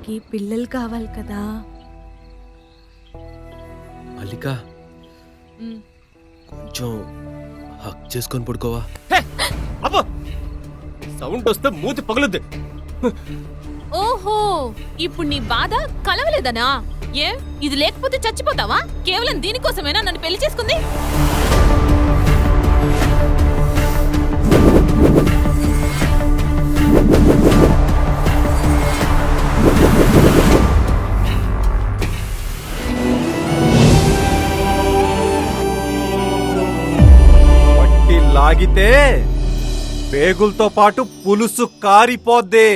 మనకి పిల్లలు కావాలి కదా. మల్లిక కొంచెం హక్ చేసుకొని పడుకోవా. అబ్బో సౌండ్ వస్తే మూతి పగులుద్ది. ఓహో, ఇప్పుడు నీ బాధ కలవలేదనా? ఏ ఇది లేకపోతే చచ్చిపోతావా? కేవలం దీనికోసమేనా నన్ను పెళ్లి చేసుకుంది? పట్టి లాగితే పేగులతో పాటు పులుసు కారిపోద్ది.